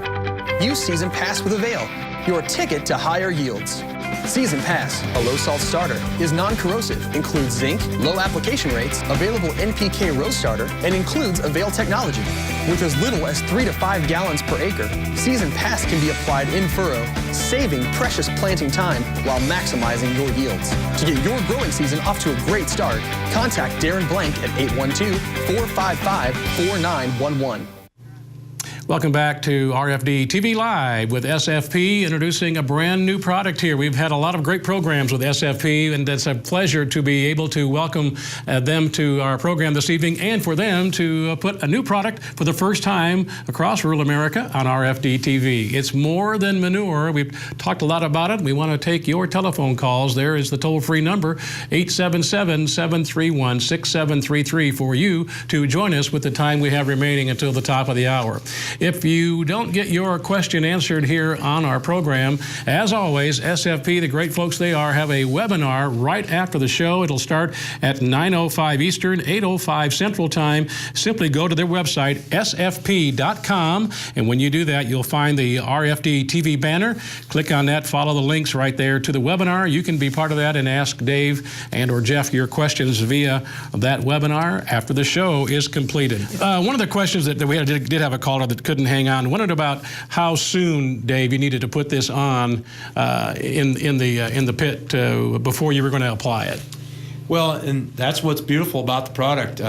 S16: Use Season Pass with Avail, your ticket to higher yields. Season Pass, a low-salt starter, is non-corrosive, includes zinc, low application rates, available NPK row starter, and includes Avail technology. With as little as 3 to 5 gallons per acre, Season Pass can be applied in furrow, saving precious planting time while maximizing your yields. To get your growing season off to a great start, contact Darren Blank at 812-455-4911.
S1: Welcome back to RFD-TV Live with SFP, introducing a brand new product here. We've had a lot of great programs with SFP, and it's a pleasure to be able to welcome them to our program this evening and for them to put a new product for the first time across rural America on RFD-TV. It's more than manure. We've talked a lot about it. We want to take your telephone calls. There is the toll-free number, 877-731-6733, for you to join us with the time we have remaining until the top of the hour. If you don't get your question answered here on our program, as always, SFP, the great folks they are, have a webinar right after the show. It'll start at 9:05 Eastern, 8:05 Central Time. Simply go to their website, sfp.com, and when you do that, you'll find the RFD TV banner. Click on that, follow the links right there to the webinar. You can be part of that and ask Dave and or Jeff your questions via that webinar after the show is completed. One of the questions that we did have a caller that couldn't hang on. Wondered about how soon, Dave, you needed to put this on in the pit before you were going to apply it.
S2: Well, and that's what's beautiful about the product.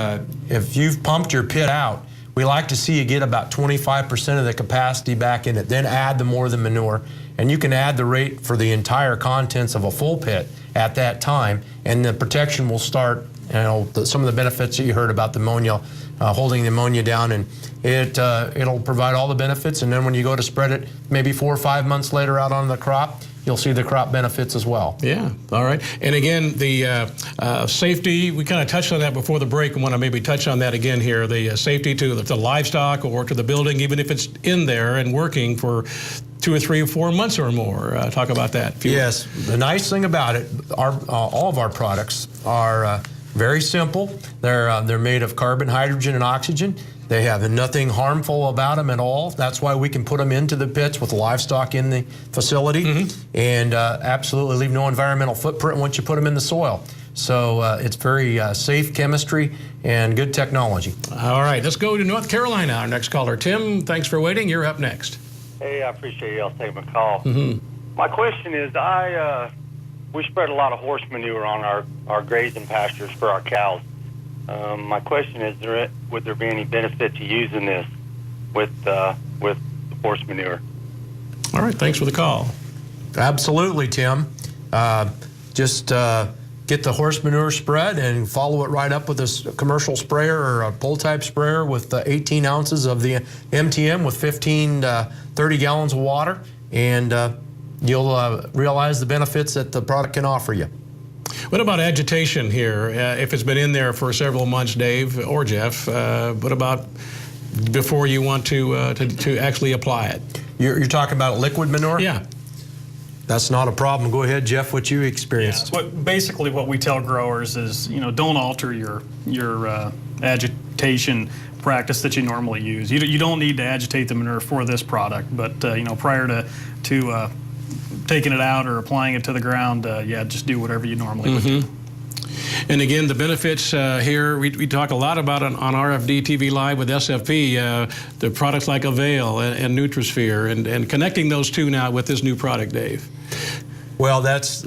S2: If you've pumped your pit out, we like to see you get about 25% of the capacity back in it. Then add the more than manure, and you can add the rate for the entire contents of a full pit at that time, and the protection will start. You know, some of the benefits that you heard about the ammonia, holding the ammonia down, and it'll provide all the benefits. And then when you go to spread it, maybe 4 or 5 months later out on the crop, you'll see the crop benefits as well.
S1: Yeah, all right. And again, the safety, we kind of touched on that before the break. I want to maybe touch on that again here. The safety to the livestock or to the building, even if it's in there and working for 2 or 3 or 4 months or more. Talk about that.
S2: Yes, the nice thing about it, all of our products are very simple. They're made of carbon, hydrogen, and oxygen. They have nothing harmful about them at all. That's why we can put them into the pits with livestock in the facility, and absolutely leave no environmental footprint once you put them in the soil. So it's very safe chemistry and good technology.
S1: All right, let's go to North Carolina. Our next caller, Tim, thanks for waiting. You're up next.
S17: Hey, I appreciate y'all taking my call. My question is, we spread a lot of horse manure on our grazing pastures for our cows. My question is, would there be any benefit to using this with horse manure?
S1: All right, thanks for the call.
S2: Absolutely, Tim. Just get the horse manure spread and follow it right up with a commercial sprayer or a pull-type sprayer with 18 ounces of the MTM with 15 to 30 gallons of water, and you'll realize the benefits that the product can offer you.
S1: What about agitation here? If it's been in there for several months, Dave or Jeff, what about before you want to actually apply it?
S2: You're talking about liquid manure?
S1: Yeah.
S2: That's not a problem. Go ahead, Jeff, what you experienced.
S3: Yeah, basically what we tell growers is, don't alter your agitation practice that you normally use. You don't need to agitate the manure for this product, but prior to taking it out or applying it to the ground, just do whatever you normally would do.
S1: And again, the benefits here, we talk a lot about on RFD-TV Live with SFP, the products like Avail and Nutrisphere, and connecting those two now with this new product, Dave.
S2: Well, that's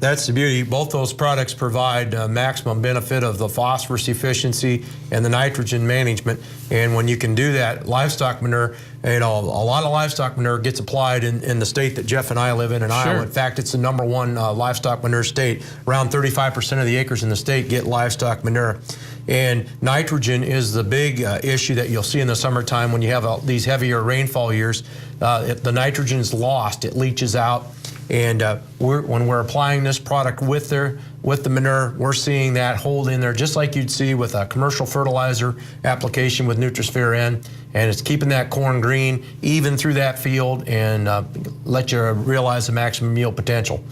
S2: That's the beauty. Both those products provide maximum benefit of the phosphorus efficiency and the nitrogen management. And when you can do that, livestock manure, you know, a lot of livestock manure gets applied in the state that Jeff and I live in Iowa. In fact, it's the #1 livestock manure state. Around 35% of the acres in the state get livestock manure. And nitrogen is the big issue that you'll see in the summertime when you have these heavier rainfall years. The nitrogen is lost, it leaches out. And when we're applying this product with the manure, we're seeing that hold in there just like you'd see with a commercial fertilizer application with Nutrisphere N. And it's keeping that corn green even through that field and let you realize the maximum yield potential.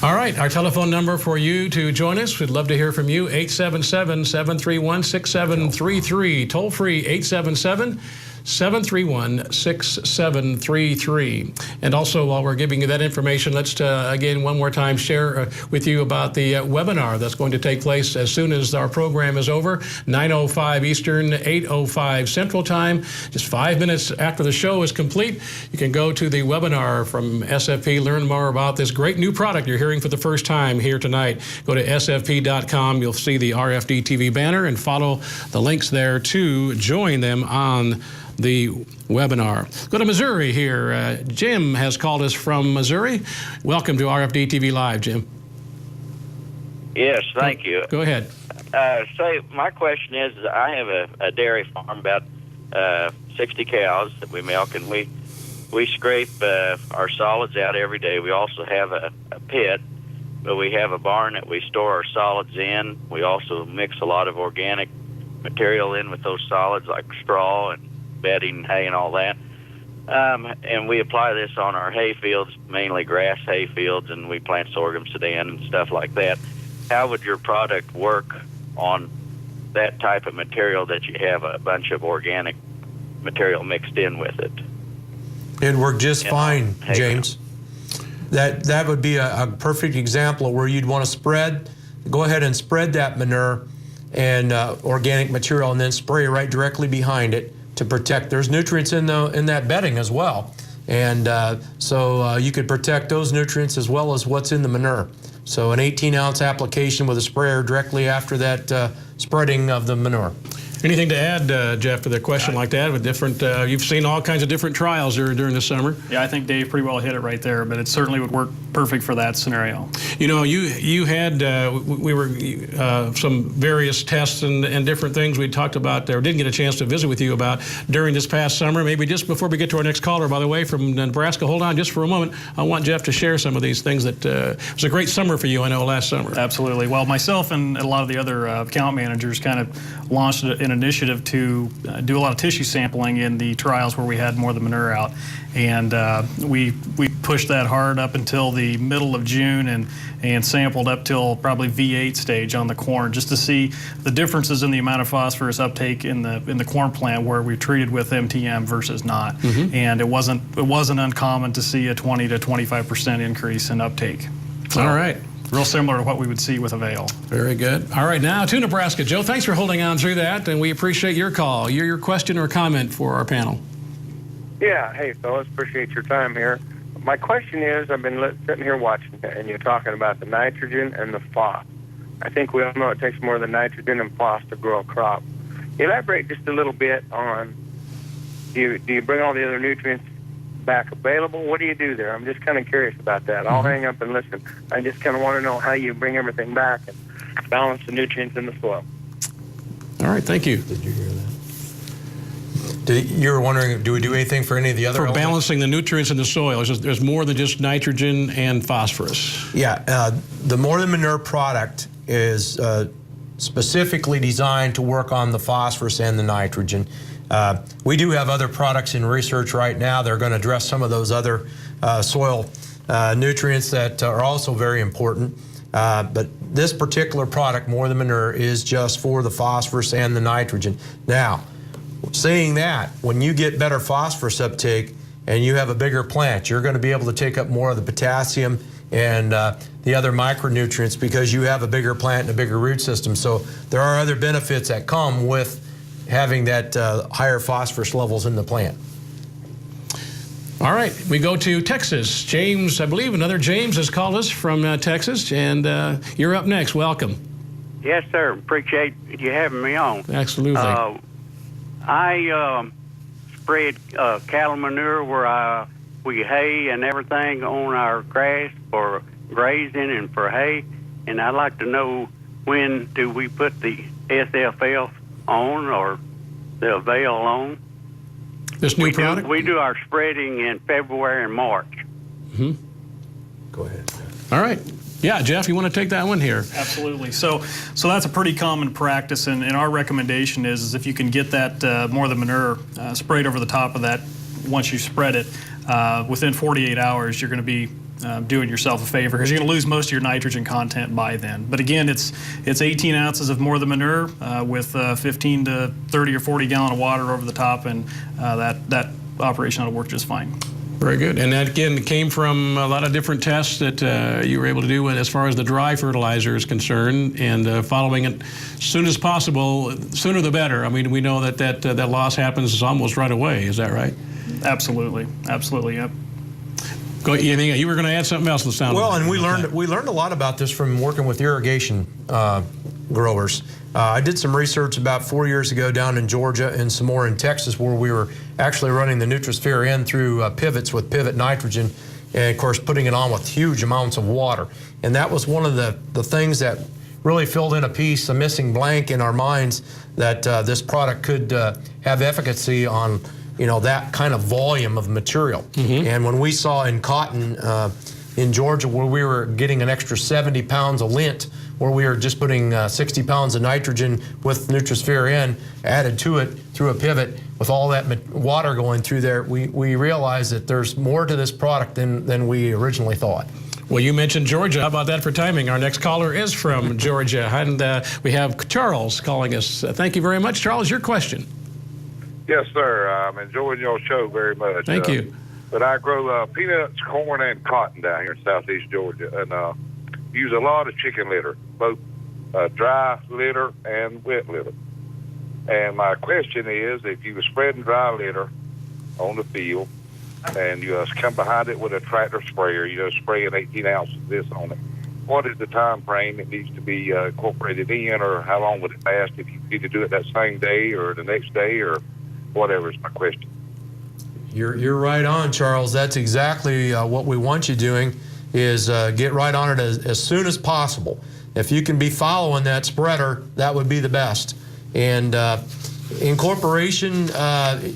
S1: All right, our telephone number for you to join us, we'd love to hear from you, 877-731-6733. Toll free, 877-731-6733. And also, while we're giving you that information, let's again one more time share with you about the webinar that's going to take place as soon as our program is over, 9:05 Eastern, 8:05 Central Time. Just 5 minutes after the show is complete, you can go to the webinar from SFP, learn more about this great new product you're hearing for the first time here tonight. Go to sfp.com, you'll see the RFD-TV banner and follow the links there to join them on the webinar. Go to Missouri here. Jim has called us from Missouri. Welcome to RFD-TV Live, Jim.
S18: Yes, thank you.
S1: Go ahead.
S18: So my question is, I have a dairy farm, about 60 cows that we milk, and we scrape our solids out every day. We also have a pit, but we have a barn that we store our solids in. We also mix a lot of organic material in with those solids, like straw and bedding, hay, and all that. And we apply this on our hay fields, mainly grass hay fields, and we plant sorghum, sudan, and stuff like that. How would your product work on that type of material that you have a bunch of organic material mixed in with it?
S2: It'd work just fine, James. That would be a perfect example of where you'd want to go ahead and spread that manure and organic material, and then spray right directly behind it to protect. There's nutrients in that bedding as well, and so you could protect those nutrients as well as what's in the manure. So an 18-ounce application with a sprayer directly after that spreading of the manure.
S1: Anything to add, Jeff, to the question like that? With different, you've seen all kinds of different trials during the summer.
S3: Yeah, I think Dave pretty well hit it right there, but it certainly would work perfect for that scenario.
S1: You know, you had some various tests and different things we talked about, or didn't get a chance to visit with you about during this past summer. Maybe just before we get to our next caller, by the way, from Nebraska, hold on just for a moment. I want Jeff to share some of these things that it was a great summer for you, I know, last summer.
S3: Absolutely. Well, myself and a lot of the other account managers kind of launched an initiative to do a lot of tissue sampling in the trials where we had more of the manure out, and we pushed that hard up until the middle of June and sampled up till probably V8 stage on the corn, just to see the differences in the amount of phosphorus uptake in the corn plant where we treated with MTM versus not. And it wasn't uncommon to see a 20 to 25% increase in uptake. So,
S1: all right.
S3: Real similar to what we would see with Avail.
S1: Very good. All right, now to Nebraska. Joe, thanks for holding on through that, and we appreciate your call. Your question or comment for our panel.
S19: Yeah, hey, fellas, appreciate your time here. My question is, I've been sitting here watching, and you're talking about the nitrogen and the phos. I think we all know it takes more than nitrogen and phos to grow a crop. Elaborate just a little bit on, do you bring all the other nutrients back available? What do you do there? I'm just kind of curious about that. I'll hang up and listen. I just kind of want to know how you bring everything back and balance the nutrients in the soil.
S1: All right, thank you.
S2: Did you hear that? You were wondering, do we do anything for any of the other elements?
S1: Balancing the nutrients in the soil? There's more than just nitrogen and phosphorus.
S2: Yeah, the more than manure product is specifically designed to work on the phosphorus and the nitrogen. We do have other products in research right now that are going to address some of those other soil nutrients that are also very important. But this particular product, More Than Manure, is just for the phosphorus and the nitrogen. Now, saying that, when you get better phosphorus uptake and you have a bigger plant, you're going to be able to take up more of the potassium and the other micronutrients because you have a bigger plant and a bigger root system. So there are other benefits that come with having that higher phosphorus levels in the plant.
S1: All right, we go to Texas. James, I believe another James has called us from Texas, and you're up next. Welcome.
S20: Yes, sir. Appreciate you having me on.
S1: Absolutely.
S20: I spread cattle manure where we hay and everything on our grass for grazing and for hay, and I'd like to know, when do we put the SFP on or the Avail on?
S1: This new product?
S20: We do our spreading in February and March.
S1: Mm-hmm.
S2: Go ahead.
S1: All right. Yeah, Jeff, you want to take that one here?
S3: Absolutely. So that's a pretty common practice, and our recommendation is if you can get that more of the manure sprayed over the top of that once you spread it, within 48 hours, you're going to be doing yourself a favor, because you're going to lose most of your nitrogen content by then. But again, it's 18 ounces of more of the manure with 15 to 30 or 40 gallon of water over the top, and that operation ought to work just fine.
S1: Very good. And that, again, came from a lot of different tests that you were able to do as far as the dry fertilizer is concerned, and following it as soon as possible, sooner the better. I mean, we know that loss happens almost right away. Is that right?
S3: Absolutely. Absolutely, yep.
S1: Go, you were going to add something else to sound.
S2: Well, and we learned a lot about this from working with irrigation growers. I did some research about 4 years ago down in Georgia and some more in Texas, where we were actually running the Nutrisphere N through pivots with pivot nitrogen, and of course putting it on with huge amounts of water. And that was one of the things that really filled in a missing blank in our minds, that this product could have efficacy on that kind of volume of material. Mm-hmm. And when we saw in cotton in Georgia, where we were getting an extra 70 pounds of lint, where we were just putting 60 pounds of nitrogen with Nutrisphere N added to it through a pivot, with all that water going through there, we realized that there's more to this product than we originally thought.
S1: Well, you mentioned Georgia. How about that for timing? Our next caller is from Georgia, and we have Charles calling us. Thank you very much. Charles, your question.
S21: Yes, sir. I'm enjoying your show very much.
S1: Thank you.
S21: But I grow peanuts, corn, and cotton down here in southeast Georgia, and use a lot of chicken litter, both dry litter and wet litter. And my question is, if you were spreading dry litter on the field and you come behind it with a tractor sprayer, spraying 18 ounces of this on it, what is the time frame that needs to be incorporated in, or how long would it last if you need to do it that same day or the next day, or whatever is my question?
S2: You're right on, Charles. That's exactly what we want you doing, is get right on it as soon as possible. If you can be following that spreader, that would be the best. And incorporation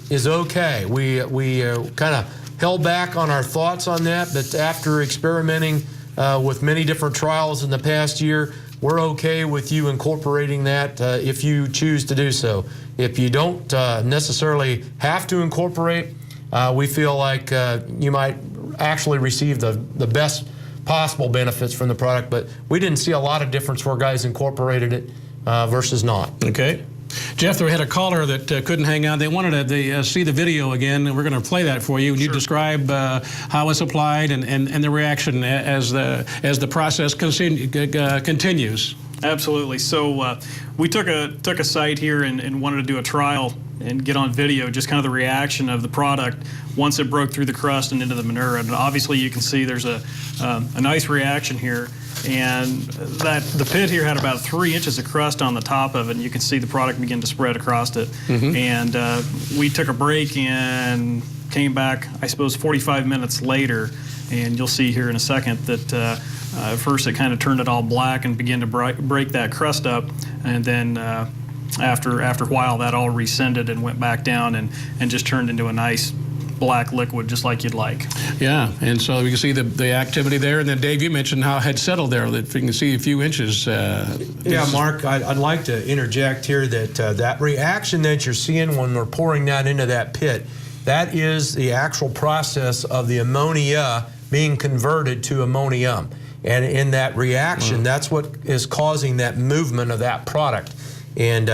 S2: is okay. We kind of held back on our thoughts on that, but after experimenting with many different trials in the past year, we're okay with you incorporating that if you choose to do so. If you don't necessarily have to incorporate, we feel like you might actually receive the best possible benefits from the product, but we didn't see a lot of difference where guys incorporated it versus not.
S1: Okay. Jeff, we had a caller that couldn't hang on. They wanted to see the video again, and we're going to play that for you. Sure. You describe how it's applied and the reaction as the process continues.
S3: Absolutely. So we took a site here and wanted to do a trial and get on video just kind of the reaction of the product once it broke through the crust and into the manure. And obviously you can see there's a nice reaction here. And that the pit here had about 3 inches of crust on the top of it, and you can see the product begin to spread across it. Mm-hmm. And we took a break and came back, I suppose, 45 minutes later, and you'll see here in a second that at first it kind of turned it all black and began to break that crust up, and then after a while that all rescinded and went back down and just turned into a nice black liquid, just like you'd like.
S1: Yeah, and so you can see the activity there. And then, Dave, you mentioned how it had settled there, that you can see a few inches.
S2: Yeah, Mark, I'd like to interject here that that reaction that you're seeing when we're pouring that into that pit, that is the actual process of the ammonia being converted to ammonium. And in that reaction, that's what is causing that movement of that product. And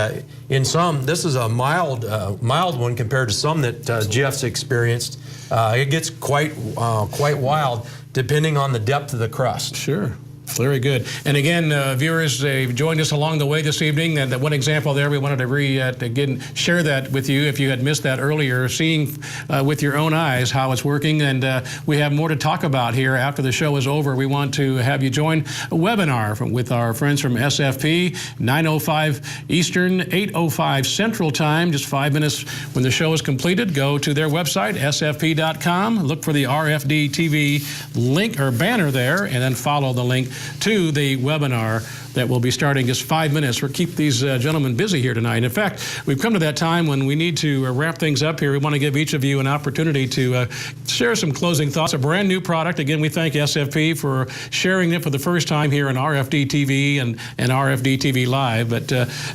S2: in some, this is a mild one compared to some that Jeff's experienced. It gets quite wild depending on the depth of the crust.
S1: Sure. Very good. And again, viewers, joined us along the way this evening. And that one example there, we wanted to again share that with you if you had missed that earlier, seeing with your own eyes how it's working. And we have more to talk about here after the show is over. We want to have you join a webinar with our friends from SFP, 9:05 Eastern, 8:05 Central Time, just 5 minutes when the show is completed. Go to their website, sfp.com, look for the RFD-TV link or banner there, and then follow the link to the webinar that will be starting just 5 minutes. We'll keep these gentlemen busy here tonight. In fact, we've come to that time when we need to wrap things up here. We want to give each of you an opportunity to share some closing thoughts. A brand new product. Again, we thank SFP for sharing it for the first time here on RFD-TV and RFD-TV Live. But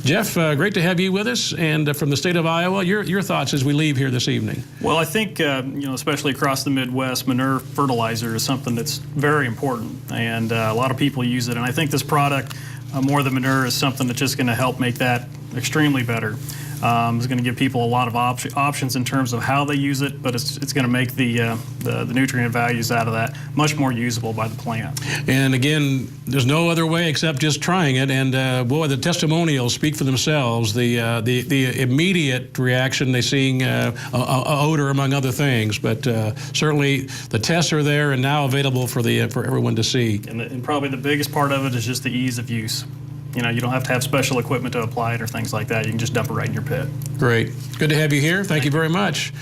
S1: Jeff, great to have you with us. And from the state of Iowa, your thoughts as we leave here this evening.
S3: Well, I think, especially across the Midwest, manure fertilizer is something that's very important. And a lot of people use it. And I think this product, more than manure, is something that's just going to help make that extremely better. It's going to give people a lot of options in terms of how they use it, but it's going to make the nutrient values out of that much more usable by the plant.
S1: And again, there's no other way except just trying it. And boy, the testimonials speak for themselves. The immediate reaction, they seeing odor among other things, but certainly the tests are there and now available for everyone to see.
S3: And probably the biggest part of it is just the ease of use. You don't have to have special equipment to apply it or things like that. You can just dump it right in your pit.
S1: Great. Good to have you here. Thank you very much.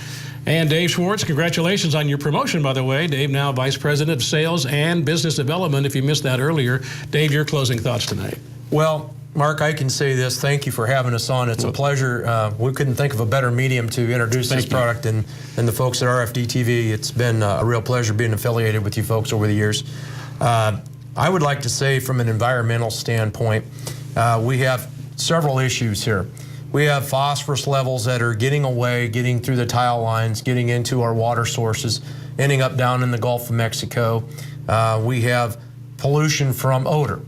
S1: And Dave Schwartz, congratulations on your promotion, by the way. Dave, now Vice President of Sales and Business Development, if you missed that earlier. Dave, your closing thoughts tonight.
S2: Well, Mark, I can say this. Thank you for having us on. It's a pleasure. We couldn't think of a better medium to introduce this product than the folks at RFD-TV. It's been a real pleasure being affiliated with you folks over the years. I would like to say from an environmental standpoint, we have several issues here. We have phosphorus levels that are getting away, getting through the tile lines, getting into our water sources, ending up down in the Gulf of Mexico. We have pollution from odor.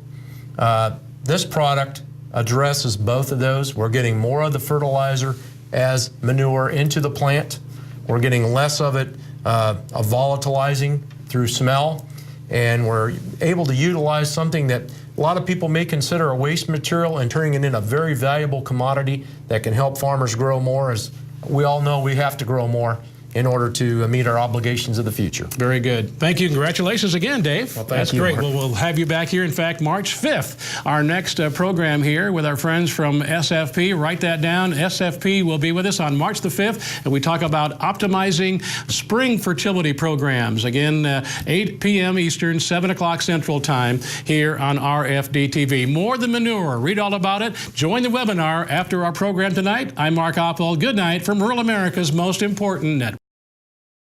S2: This product addresses both of those. We're getting more of the fertilizer as manure into the plant. We're getting less of it volatilizing through smell. And we're able to utilize something that a lot of people may consider a waste material and turning it into a very valuable commodity that can help farmers grow more. As we all know, we have to grow more in order to meet our obligations of the future.
S1: Very good. Thank you. Congratulations again, Dave.
S2: Well,
S1: That's
S2: you,
S1: great.
S2: Mark.
S1: Well, we'll have you back here, in fact, March 5th, our next program here with our friends from SFP. Write that down. SFP will be with us on March the 5th, and we talk about optimizing spring fertility programs. Again, 8 p.m. Eastern, 7 o'clock Central Time here on RFD-TV. More than manure. Read all about it. Join the webinar after our program tonight. I'm Mark Oppold. Good night from rural America's most important network.